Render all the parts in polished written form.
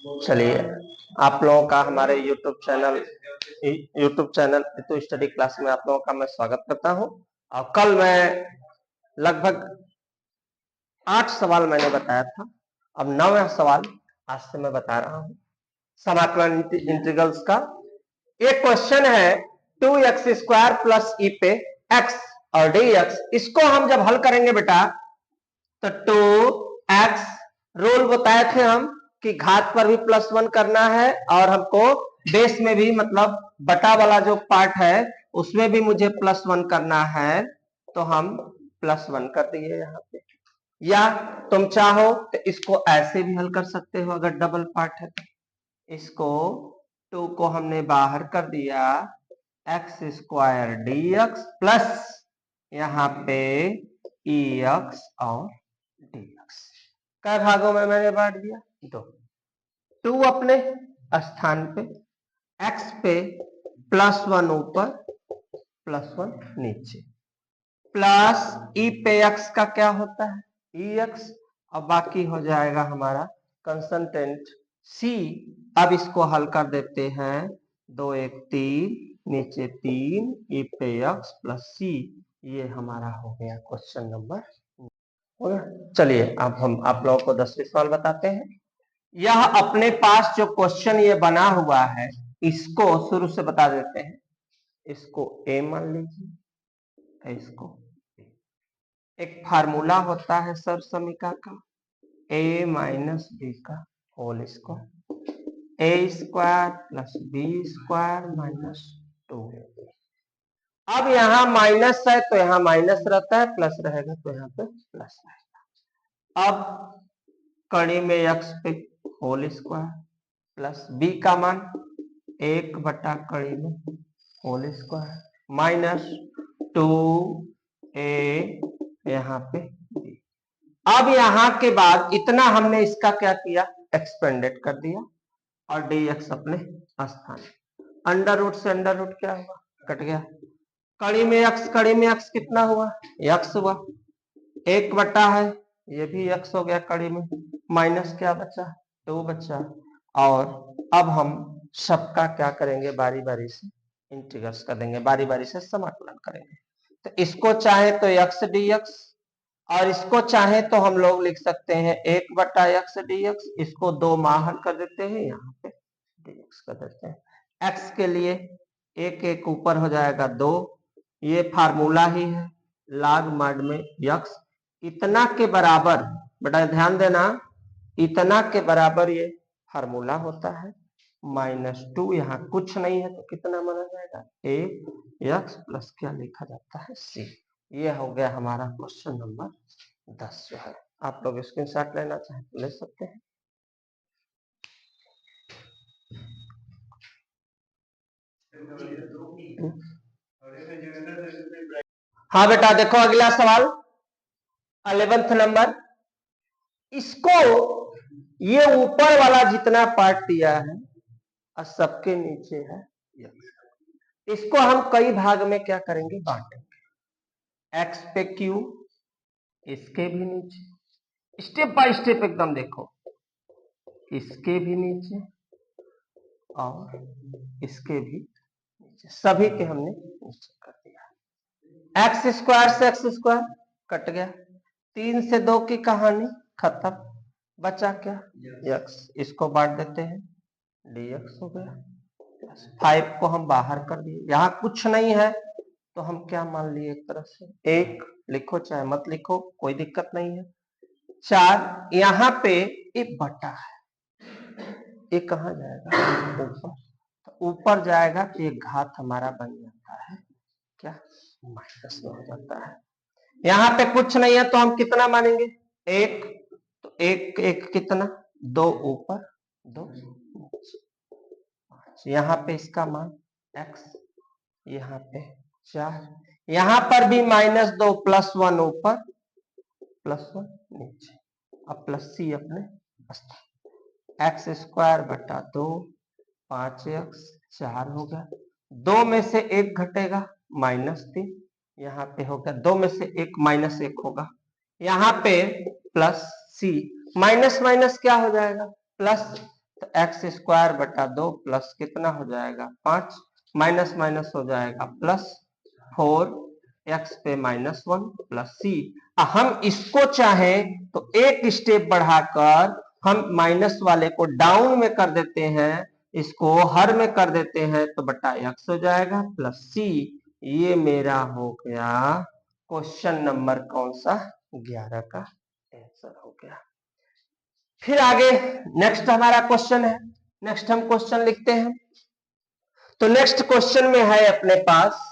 चलिए, आप लोगों का हमारे यूट्यूब चैनल तो स्टडी क्लास में आप लोगों का मैं स्वागत करता हूं। और कल मैं लगभग 8 सवाल मैंने बताया था, अब 9वां सवाल आज से मैं बता रहा हूं समाकलन इंटीग्रल्स का। एक क्वेश्चन है 2x² प्लस ई पे x और dx। इसको हम जब हल करेंगे बेटा तो 2x रूल बताए थे हम कि घात पर भी +1 करना है और हमको बेस में भी मतलब बटा वाला जो पार्ट है उसमें भी मुझे +1 करना है, तो हम +1 कर दिए यहाँ पे। या तुम चाहो तो इसको ऐसे भी हल कर सकते हो, अगर डबल पार्ट है तो इसको 2 को हमने बाहर कर दिया x² dx प्लस यहाँ पे ex और dx। कै भागों में मैंने बांट दिया? 2। 2 अपने स्थान पे, x पे +1 ऊपर +1 नीचे, प्लस ई पे x का क्या होता है ex, और बाकी हो जाएगा हमारा कंसंटेंट c। अब इसको हल कर देते हैं, 2 1 3 नीचे 3 ई पे x प्लस c। ये हमारा हो गया क्वेश्चन नंबर। चलिए अब हम आप लोगों को 10वें सवाल बताते हैं। यह अपने पास जो क्वेश्चन ये बना हुआ है इसको शुरू से बता देते हैं। इसको a मान लीजिए, इसको एक फार्मूला होता है सर्व समीकरण का, a माइनस बी का whole square, a² plus b² minus 2। अब यहाँ माइनस है तो यहाँ माइनस रहता है, प्लस रहेगा तो यहाँ पे प्लस रहेगा। अब कड़ी में x पे होल स्क्वायर प्लस b का मान 1 बटा कड़ी में होल स्क्वायर माइनस 2a यहाँ पे b। अब यहाँ के बाद इतना हमने इसका क्या किया, एक्सपेंडेड कर दिया और dx अपने स्थान। अंडर रूट से अंडर रूट क्या हुआ, कट गया। कड़ी में x कितना हुआ, x हुआ। 1 बटा है, ये भी x हो गया कड़ी में, माइनस क्या बचा, 2 बचा। और अब हम सबका क्या करेंगे, बारी बारी से इंटीग्रल्स कर देंगे, बारी बारी से समाकलन करेंगे। तो इसको चाहे तो x dx और इसको चाहे तो हम लोग लिख सकते हैं 1 बटा x dx। इसको 2 माहल कर देते हैं, यहाँ पे dx कर देते हैं। x के लिए 1 1 ऊपर हो जाएगा 2, ये फार्मूला ही है log mod में x इतना के बराबर, बेटा ध्यान देना, इतना के बराबर ये फार्मूला होता है। -2 यहाँ कुछ नहीं है तो कितना माना जाएगा, ax प्लस क्या लिखा जाता है c। ये हो गया हमारा क्वेश्चन नंबर 10 जो है। आप लोग स्क्रीनशॉट लेना चाहे तो ले सकते हैं। हाँ बेटा देखो अगला सवाल 11th नंबर। इसको ये ऊपर वाला जितना पार्ट दिया है और सबके नीचे है, इसको हम कई भाग में क्या करेंगे, बांटेंगे। x पे q, इसके भी नीचे, स्टेप बाय स्टेप एकदम देखो, इसके भी नीचे और इसके भी नीचे, सभी के हमने नीचे कर दिया। x² से x² कट गया, 3 से 2 की कहानी खत्म, बचा क्या x, इसको बांट देते हैं, dx हो गया। 5 को हम बाहर कर दिए, यहाँ कुछ नहीं है तो हम क्या मान लिए, एक तरफ से 1 लिखो चाहे मत लिखो कोई दिक्कत नहीं है। 4 यहाँ पे एक बटा है, ये कहाँ जाएगा, ऊपर, तो ऊपर जाएगा तो ये घात हमारा बन जाता है क्या, माइनस में हो जाता है। यहाँ पे कुछ नहीं है तो हम कितना मानेंगे, 1, तो 1 1 कितना, 2 ऊपर 2 नीचे। यहाँ पे इसका मान x, यहाँ पे 4, यहाँ पर भी -2 +1 ऊपर +1 नीचे, अब प्लस c अपने x² बटा 2 5x 4 हो गया। 2 में से 1 घटेगा -3, यहाँ पे हो गया 2 में से 1 -1 होगा, यहाँ पे प्लस c, माइनस माइनस क्या हो जाएगा प्लस, तो एक्स स्क्वायर बटा 2 प्लस कितना हो जाएगा 5, माइनस माइनस हो जाएगा प्लस 4 एक्स पे -1 प्लस सी। हम इसको चाहें तो एक स्टेप बढ़ाकर हम माइनस वाले को डाउन में कर देते हैं, इसको हर में कर देते हैं तो बटा एक्स हो जाएगा प्लस सी। ये मेरा हो गया क्वेश्चन नंबर कौन सा 11 का आंसर हो गया। फिर आगे नेक्स्ट हमारा क्वेश्चन है, नेक्स्ट हम क्वेश्चन लिखते हैं। तो नेक्स्ट क्वेश्चन में है अपने पास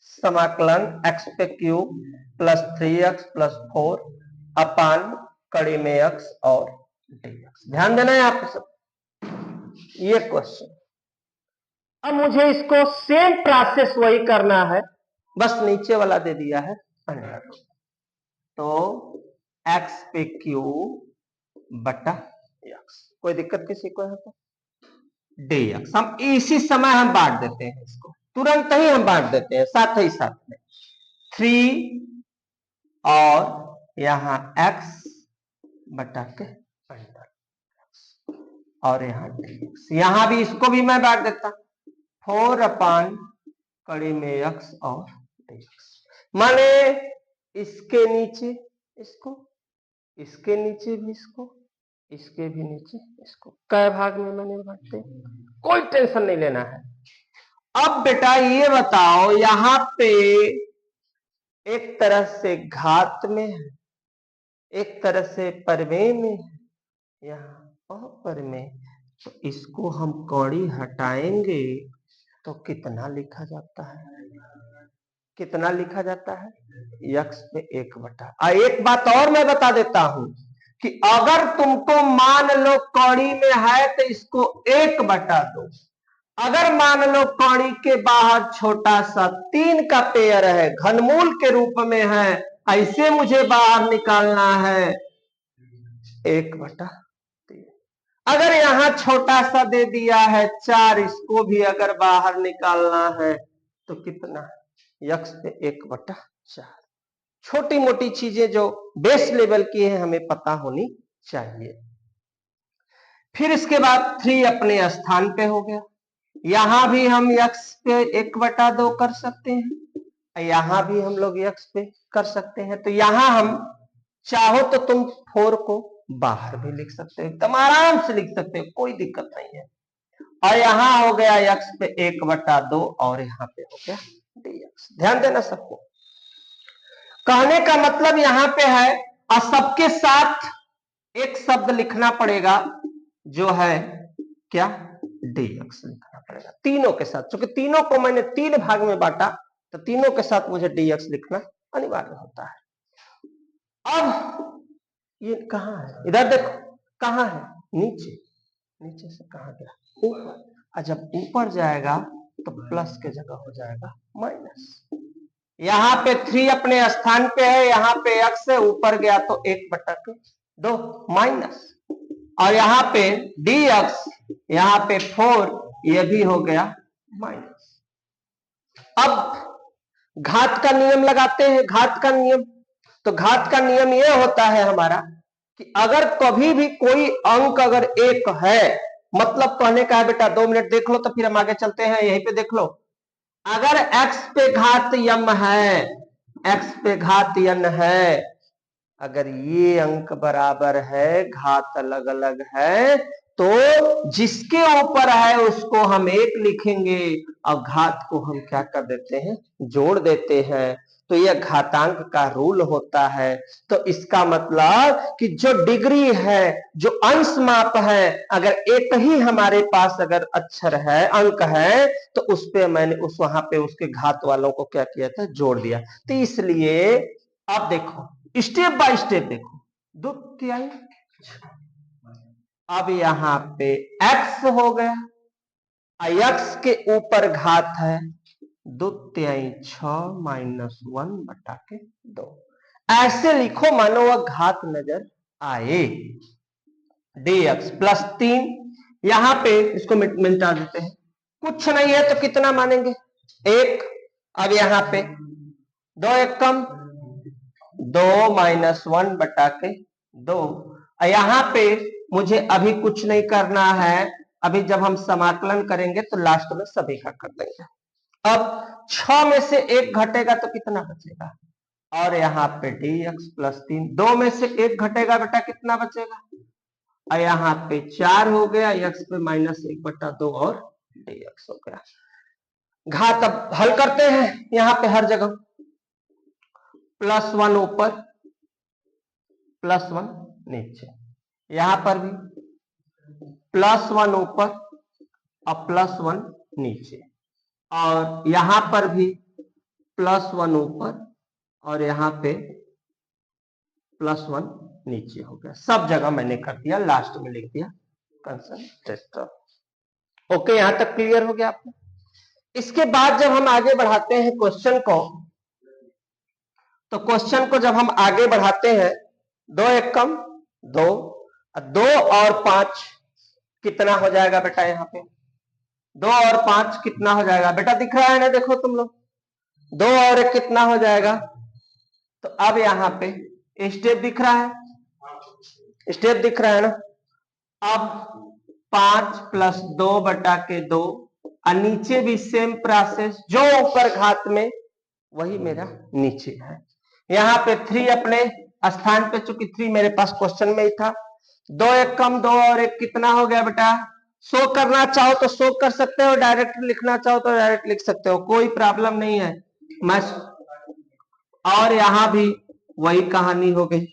समाकलन x पे क्यूब प्लस 3x प्लस 4 अपान कड़ी में x और dx। ध्यान देना है आपको सब ये क्वेश्चन। अब मुझे इसको सेम प्रोसेस वही करना है, बस नीचे वाला दे दिया है अंडर रूट। तो x पे क्यूब बटा x, कोई दिक्कत किसी को है तो dx हम इसी समय हम बांट देते हैं, इसको तुरंत ही हम बांट देते हैं साथ ही साथ में 3 और यहां x बटा के अंडर और यहां dx, यहां भी इसको भी मैं बांट देता 4 अपान कड़ी में x और dx। माने इसके नीचे इसको, इसके नीचे भी इसको, इसके भी नीचे इसको, कै भाग में मैंने बांटते, कोई टेंशन नहीं लेना है। अब बेटा ये बताओ यहां पे एक तरह से घात में है, एक तरह से परमेय में है, यहाँ अपर में, तो इसको हम कौड़ी हटाएंगे तो कितना लिखा जाता है, कितना लिखा जाता है x पे 1 बटा। एक बात और मैं बता देता हूं कि अगर तुमको मान लो कौड़ी में है तो इसको 1 बटा 2, अगर मान लो कौड़ी के बाहर छोटा सा 3 का पेयर है, घनमूल के रूप में है, ऐसे मुझे बाहर निकालना है 1 बटा 3। अगर यहां छोटा सा दे दिया है 4, इसको भी अगर बाहर निकालना है तो कितना x पे 1 बटा 4। छोटी मोटी चीजें जो बेस लेवल की है हमें पता होनी चाहिए। फिर इसके बाद 3 अपने स्थान पे हो गया, यहां भी हम x पे 1 बटा 2 कर सकते हैं, यहां भी हम लोग x पे कर सकते हैं। तो यहां हम चाहो तो तुम 4 को बाहर भी लिख सकते हो, एकदम आराम से लिख सकते हो, कोई दिक्कत नहीं है। और यहां हो गया x पे 1 बटा 2 और यहां पे हो गया dx। ध्यान देना सबको, कहने का मतलब यहां पे है और सबके साथ एक शब्द लिखना पड़ेगा जो है क्या dx लिखना पड़ेगा तीनों के साथ, क्योंकि तीनों को मैंने 3 भाग में बांटा तो तीनों के साथ मुझे dx लिखना अनिवार्य होता है। अब ये कहां है, इधर देखो कहां है, नीचे, नीचे से कहां गया ऊपर, और जब ऊपर जाएगा तो प्लस के जगह हो जाएगा माइनस। यहां पे 3 अपने स्थान पे है, यहां पे x है, ऊपर गया तो 1 बटा 2 माइनस, और यहां पे dx, यहां पे 4, ये भी हो गया माइनस। अब घात का नियम लगाते हैं, घात का नियम। तो घात का नियम ये होता है हमारा कि अगर कभी भी कोई अंक अगर 1 है, मतलब कहने का है बेटा 2 मिनट देख लो तो फिर हम आगे चलते हैं, यहीं पे देख लो। अगर x पे घात यम है, x पे घात यन है, अगर ये अंक बराबर है, घात अलग अलग है, तो जिसके ऊपर है उसको हम 1 लिखेंगे और घात को हम क्या कर देते हैं, जोड़ देते हैं। तो यह घातांक का रूल होता है। तो इसका मतलब कि जो डिग्री है, जो अंश माप है, अगर एक ही हमारे पास अगर अक्षर है, अंक है, तो उस पे मैंने उस वहां पे उसके घात वालों को क्या किया था, जोड़ दिया। तो इसलिए आप देखो स्टेप बाय स्टेप देखो, द्वितीय, अब यहां पे x हो गया, x के ऊपर घात है 2/6 -1 बटा के 2, ऐसे लिखो मानो वह घात नजर आए। dx प्लस 3, यहां पे इसको मिटा देते हैं, कुछ नहीं है तो कितना मानेंगे 1। अब यहां पे 2 1 कम, 2 -1 बटा के 2, यहां पे मुझे अभी कुछ नहीं करना है, अभी जब हम समाकलन करेंगे तो लास्ट में सभी का कर देंगे। अब 6 में से 1 घटेगा तो कितना बचेगा, और यहाँ पे dx प्लस 3, 2 में से 1 घटेगा बेटा कितना बचेगा, और यहाँ पे 4 हो गया, x पे -1/2 और dx हो गया। घात अब हल करते हैं, यहाँ पे हर जगह +1 ऊपर +1 नीचे, यहां पर भी +1 ऊपर और +1 नीचे, और यहां पर भी +1 ऊपर और यहां पे +1 नीचे हो गया। सब जगह मैंने कर दिया, लास्ट में लिख दिया कंसंट्रेटर। ओके, यहां तक क्लियर हो गया आपको। इसके बाद जब हम आगे बढ़ाते हैं क्वेश्चन को, तो क्वेश्चन को जब हम आगे बढ़ाते हैं, 2 एकम 2, 2 और 5 कितना हो जाएगा बेटा, यहाँ पे 2 और 5 कितना हो जाएगा बेटा, दिख रहा है ना, देखो तुम लोग 2 और 1 कितना हो जाएगा। तो अब यहाँ पे स्टेप दिख रहा है, स्टेप दिख रहा है ना। अब 5 + 2/2 और नीचे भी सेम प्रोसेस, जो ऊपर घात में वही मेरा नीचे है। यहाँ पे 3 अपने स्थान पे, चूंकि 3 मेरे पास क्वेश्चन में ही था। 2 एकम 2 और 1 कितना हो गया बेटा, शो करना चाहो तो शो कर सकते हो, डायरेक्ट लिखना चाहो तो डायरेक्ट लिख सकते हो, कोई प्रॉब्लम नहीं है। मैं और यहां भी वही कहानी हो गई।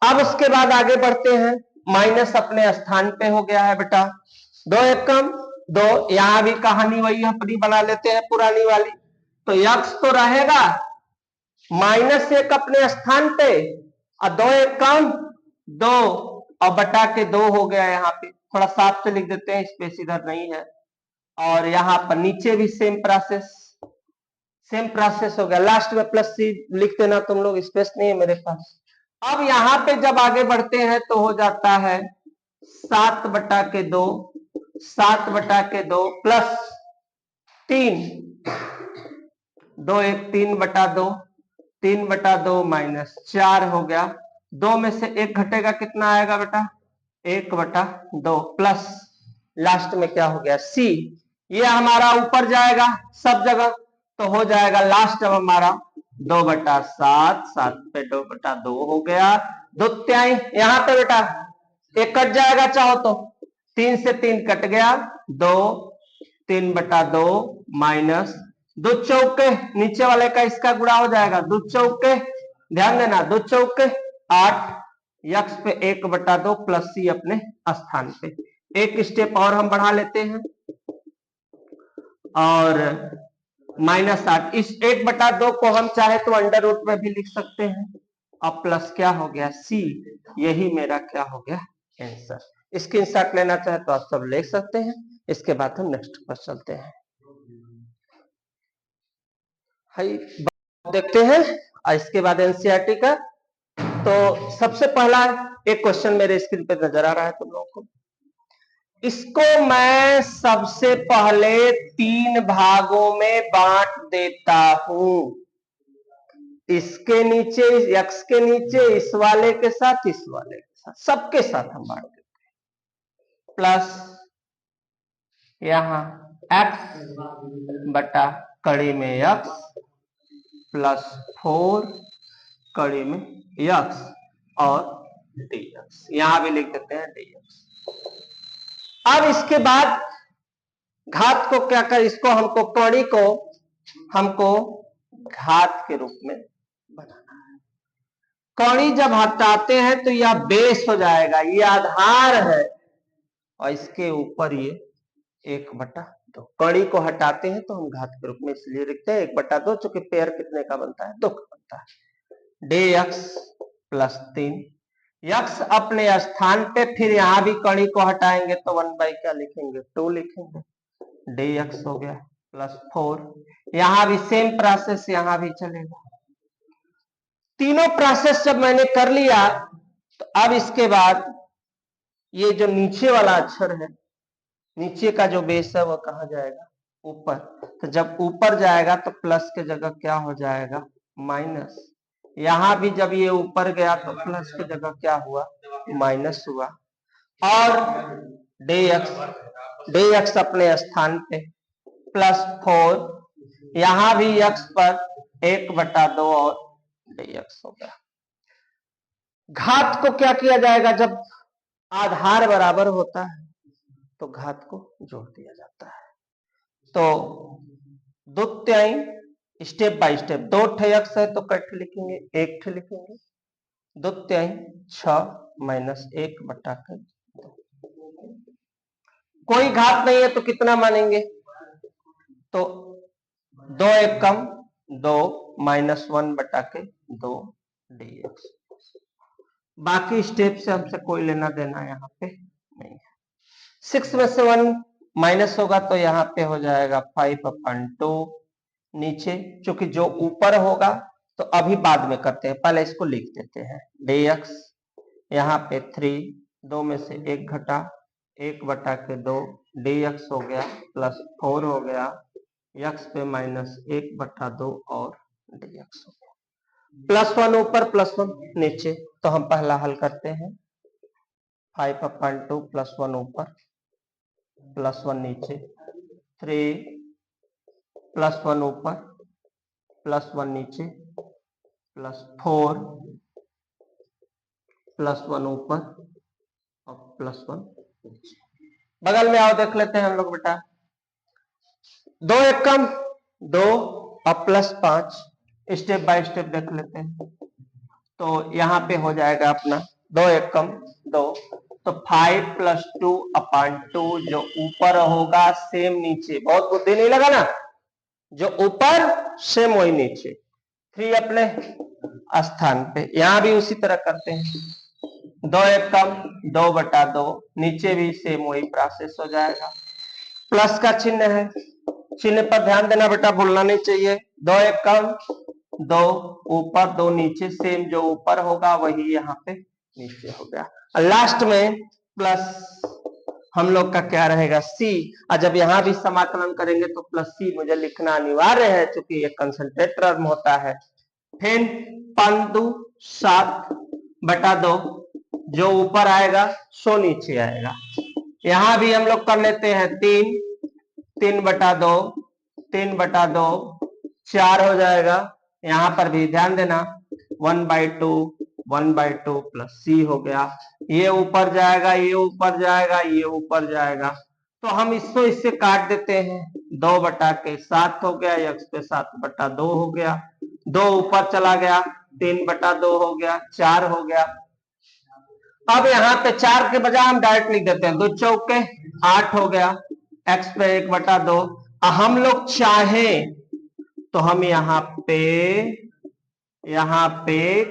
अब उसके बाद आगे बढ़ते हैं, माइनस अपने स्थान पे हो गया है बेटा, 2 एकम 2, यहां भी कहानी वही अपनी बना लेते हैं पुरानी वाली। तो यक्स तो रहेगा, -1 अपने स्थान पे, और 2 एकम 2 और बटा के 2 हो गया। यहाँ पे थोड़ा साफ से लिख देते हैं, स्पेस इधर नहीं है। और यहाँ पर नीचे भी सेम प्रोसेस हो गया, लास्ट में +c लिख देना तुम लोग, स्पेस नहीं है मेरे पास। अब यहाँ पे जब आगे बढ़ते हैं तो हो जाता है 7/2, 7/2 प्लस 3, 2 1 3/2, 3/2 -4 हो गया। 2 में से 1 घटेगा, कितना आएगा बेटा, 1/2 प्लस लास्ट में क्या हो गया c, ये हमारा ऊपर जाएगा सब जगह, तो हो जाएगा लास्ट अब हमारा 2/7, 7 पे 2/2 हो गया। दुत्याई यहाँ पे बेटा 1 कट जाएगा चाहो तो, 3 से 3 कट गया, 2 3/2 माइनस 2 चौके, नीचे वाले का इसका गुणा हो जाएगा, 2 चौके, ध्यान देना 2 चौके 8, यक्स पे 1/2 प्लस c अपने स्थान पे। एक स्टेप और हम बढ़ा लेते हैं, और -8, इस 1/2 को हम चाहे तो अंडर रूट में भी लिख सकते हैं, अब प्लस क्या हो गया c, यही मेरा क्या हो गया आंसर। स्क्रीनशॉट लेना चाहे तो आप सब ले सकते हैं। इसके बाद हम नेक्स्ट पर चलते हैं, देखते हैं, और इसके बाद एनसीईआरटी का। तो सबसे पहला एक क्वेश्चन मेरे स्क्रीन पे नजर आ रहा है तुम लोगों को, इसको मैं सबसे पहले 3 भागों में बांट देता हूं, इसके नीचे, यक्स के नीचे, इस वाले के साथ, इस वाले के साथ, सबके साथ हम बांट देते हैं। प्लस यहां x बटा कड़ी में यक्स प्लस 4 कड़ी में यक्स और dx, यहां भी लिख देते हैं dx। अब इसके बाद घात को क्या कर, इसको हमको कड़ी को हमको घात के रूप में बनाना है। कड़ी जब हटाते हैं तो यह बेस हो जाएगा, ये आधार है, और इसके ऊपर ये 1/2। कड़ी को हटाते हैं तो हम घात के रूप में इसलिए लिखते हैं 1/2, चूंकि पेयर कितने का बनता है, 2 का बनता है। dx प्लस 3, यक्स अपने स्थान पे, फिर यहां भी कड़ी को हटाएंगे तो 1 क्या लिखेंगे, 2 लिखेंगे, dx हो गया प्लस 4, यहां भी सेम प्रोसेस यहां भी चलेगा। तीनों प्रोसेस जब मैंने कर लिया, तो अब इसके बाद ये जो नीचे वाला अक्षर है, नीचे का जो बेस है, वो कहा जाएगा ऊपर। तो जब ऊपर जाएगा तो प्लस के जगह क्या हो जाएगा, माइनस। यहां भी जब ये ऊपर गया तो प्लस की जगह क्या हुआ, माइनस हुआ। और dx अपने स्थान पे +4, यहां भी x पर 1/2 और dx हो गया। घात को क्या किया जाएगा, जब आधार बराबर होता है तो घात को जोड़ दिया जाता है। तो द्वितीय स्टेप बाय स्टेप, 2 x है तो कट लिखेंगे, 1 लिखेंगे। द्वितीय 6 - 1/2, कोई घात नहीं है तो कितना मानेंगे, तो 2 1 कम 2 -1/2 dx। बाकी स्टेप से हमसे कोई लेना देना यहाँ पे नहीं है। 6 में से 1 माइनस होगा तो यहाँ पे हो जाएगा 5/2 नीचे, क्योंकि जो ऊपर होगा तो अभी बाद में करते हैं, पहले इसको लिख देते हैं dx। यहाँ पे 3, 2 में से 1 घटा 1/2 dx हो गया, +4 हो गया, x पे -1/2 और dx हो गया। +1 ऊपर +1 नीचे, तो हम पहला हल करते हैं। 5/2 +1 ऊपर +1 नीचे, 3 +1 ऊपर +1 नीचे, +4 +1 ऊपर और +1 नीचे। बगल में आओ देख लेते हैं हम लोग बेटा। 2 1 कम 2 और +5, स्टेप बाय स्टेप देख लेते हैं। तो यहाँ पे हो जाएगा अपना 2 1 कम 2, तो 5 + 2/2, जो ऊपर होगा सेम नीचे, बहुत बुद्धि नहीं लगा ना, जो ऊपर सेम वही नीचे। 3 अपने स्थान पे, यहां भी उसी तरह करते हैं। 2 1 कम 2/2, नीचे भी सेम वही प्रोसेस हो जाएगा। प्लस का चिन्ह है, चिन्ह पर ध्यान देना बेटा, भूलना नहीं चाहिए। 2 1 कम 2 ऊपर 2 नीचे, सेम जो ऊपर होगा वही यहाँ पे नीचे हो गया। लास्ट में प्लस हम लोग का क्या रहेगा, c। और जब यहाँ भी समाकलन करेंगे तो +c मुझे लिखना अनिवार्य है, क्योंकि ये कंसंट्रेट टर्म होता है। फिर 5 7/2, जो ऊपर आएगा सो नीचे आएगा। यहाँ भी हम लोग कर लेते हैं 3 3/2 3/2, 4 हो जाएगा। यहाँ पर भी ध्यान देना 1/2 1/2 +c हो गया। ये ऊपर जाएगा, ये ऊपर जाएगा, ये ऊपर जाएगा, तो हम इसको इससे काट देते हैं। 2/7 हो गया, x पे 7/2 हो गया, 2 ऊपर चला गया, 3/2 हो गया, 4 हो गया। अब यहाँ पे 4 के बजाय हम डायरेक्ट लिख देते हैं, 2 चौके 8 हो गया, x पे 1/2। हम लोग चाहें तो हम यहाँ पे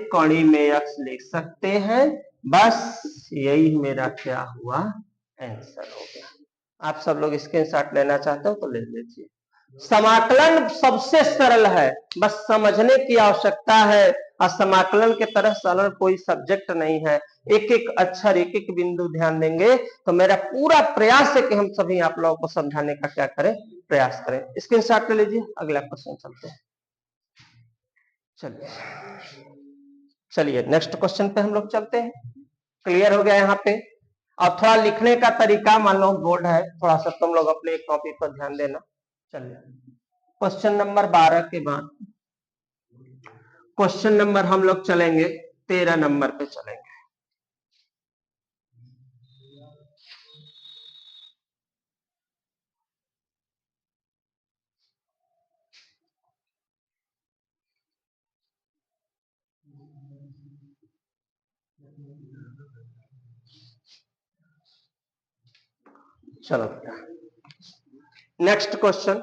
कड़ी में x लिख सकते हैं। बस यही मेरा क्या हुआ, आंसर हो गया। आप सब लोग स्क्रीनशॉट लेना चाहते हो तो ले लीजिए। समाकलन सबसे सरल है, बस समझने की आवश्यकता है। और समाकलन के तरह सरल कोई सब्जेक्ट नहीं है। एक एक अक्षर, एक एक बिंदु ध्यान देंगे तो मेरा पूरा प्रयास है कि हम सभी आप लोगों को समझाने का क्या करें, प्रयास करें। स्क्रीनशॉट ले लीजिए, अगला क्वेश्चन चलते हैं। चलिए नेक्स्ट क्वेश्चन पे हम लोग चलते हैं। क्लियर हो गया यहाँ पे। अब थोड़ा लिखने का तरीका, मान लो बोर्ड है, थोड़ा सा तुम लोग अपने कॉपी पर ध्यान देना। चलिए क्वेश्चन नंबर 12 के बाद क्वेश्चन नंबर हम लोग चलेंगे 13 नंबर पे चलेंगे। चलो नेक्स्ट क्वेश्चन,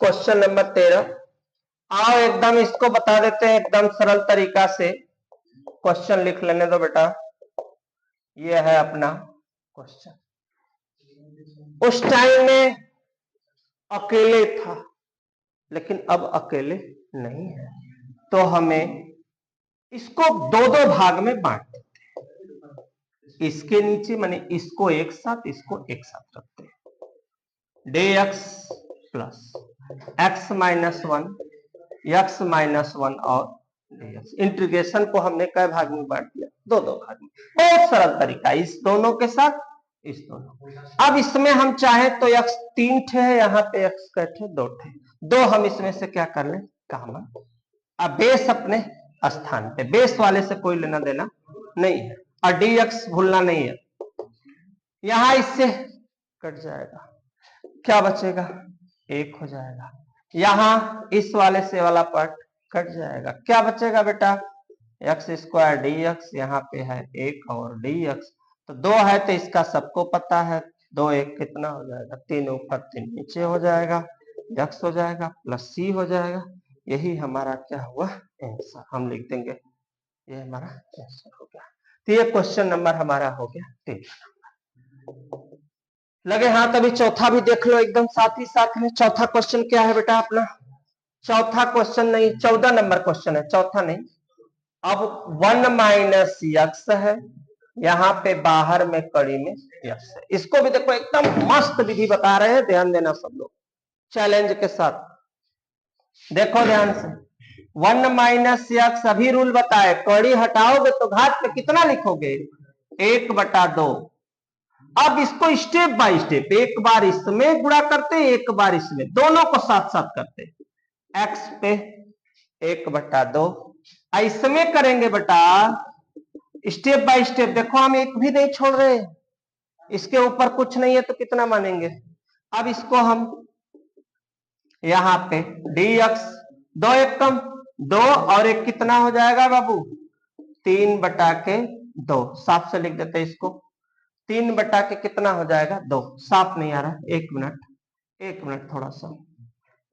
क्वेश्चन नंबर 13। आओ एकदम इसको बता देते हैं एकदम सरल तरीका से। क्वेश्चन लिख लेने दो बेटा, ये है अपना क्वेश्चन। उस टाइम में अकेले था, लेकिन अब अकेले नहीं है, तो हमें इसको दो दो भाग में बांट देते हैं। इसके नीचे माने इसको एक साथ, इसको एक साथ रखते हैं। dx प्लस x -1 x -1 और dx। इंटीग्रेशन को हमने कई भाग में बांट दिया, दो भाग में। बहुत सरल तरीका, इस दोनों के साथ इस दोनों। अब इसमें हम चाहे तो x 3 ठे है, यहाँ पे x का ठे 2 ठे, दो हम इसमें से क्या कर लें, कॉमन। अब बेस अपने स्थान पे, बेस वाले से कोई लेना देना नहीं है, और dx भूलना नहीं है। यहां इससे कट जाएगा, क्या बचेगा, 1 हो जाएगा। यहां इस वाले से वाला पार्ट कट जाएगा, क्या बचेगा बेटा, x स्क्वायर dx, यहाँ पे है 1 और dx, तो 2 है तो इसका सबको पता है, 2 1 कितना हो जाएगा, 3 ऊपर 3 नीचे हो जाएगा, x हो जाएगा प्लस c हो जाएगा। यही हमारा क्या हुआ, आंसर। हम लिख देंगे, ये हमारा आंसर हो गया। तो ये क्वेश्चन नंबर हमारा हो गया 3 लगे हाथ। अभी चौथा भी देख लो एकदम साथ ही साथ में। चौथा क्वेश्चन क्या है बेटा अपना, चौथा क्वेश्चन नहीं, 14 नंबर क्वेश्चन है, चौथा नहीं। अब 1 माइनस यक्स है, यहाँ पे बाहर में कड़ी में यक्स है। इसको भी देखो एकदम मस्त विधि बता रहे हैं, ध्यान देना सब लोग चैलेंज के साथ, देखो ध्यान से। 1 माइनस यक्स, अभी रूल बताए, कड़ी हटाओगे तो घात पे कितना लिखोगे, 1/2। अब इसको स्टेप बाय स्टेप, एक बार इसमें गुणा करते, एक बार इसमें, दोनों को साथ साथ करते। x पे 1/2, इसमें करेंगे बेटा स्टेप बाय स्टेप। देखो हम एक भी नहीं छोड़ रहे, इसके ऊपर कुछ नहीं है तो कितना मानेंगे। अब इसको हम यहाँ पे dx, 2 1 कम 2 और 1 कितना हो जाएगा बाबू, 3/2। साफ से लिख देते इसको, 3 कितना हो जाएगा, 2। साफ नहीं आ रहा, 1 मिनट थोड़ा सा,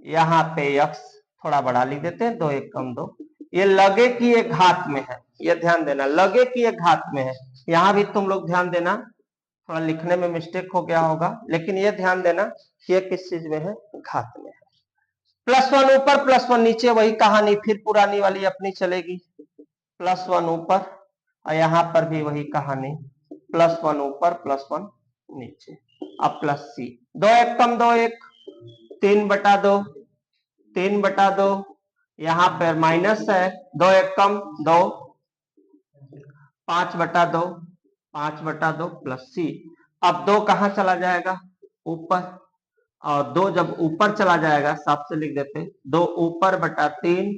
यहाँ पे x थोड़ा बड़ा लिख देते हैं, 2 1 कम 2। ये लगे कि ये घात में है, ये ध्यान देना, लगे कि ये घात में है। यहाँ भी तुम लोग ध्यान देना, थोड़ा लिखने में मिस्टेक हो गया होगा, लेकिन ये ध्यान देना कि ये किस चीज में है, घात में है। +1 ऊपर +1 नीचे, वही कहानी फिर पुरानी वाली अपनी चलेगी, +1 ऊपर और यहाँ पर भी वही कहानी, +1 ऊपर +1 नीचे। अब प्लस c, 2 1 कम 2 1, 3/2, 3/2, यहाँ पर माइनस है, 2 1 कम 2, 5/2, 5/2 प्लस c। अब 2 कहाँ चला जाएगा, ऊपर, और 2 जब ऊपर चला जाएगा, साफ से लिख देते, 2 ऊपर बटा 3,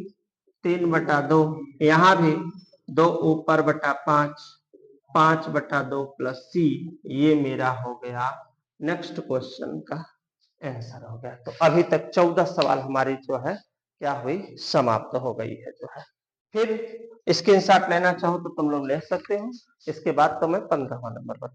3/2, यहाँ भी 2 ऊपर बटा 5, 5/2 प्लस c। ये मेरा हो गया नेक्स्ट क्वेश्चन का आंसर हो गया। तो अभी तक 14 सवाल हमारी जो है क्या हुई, समाप्त हो गई है जो है। फिर स्क्रीनशॉट लेना चाहो तो तुम लोग ले सकते हो, इसके बाद तो मैं 15वां नंबर बता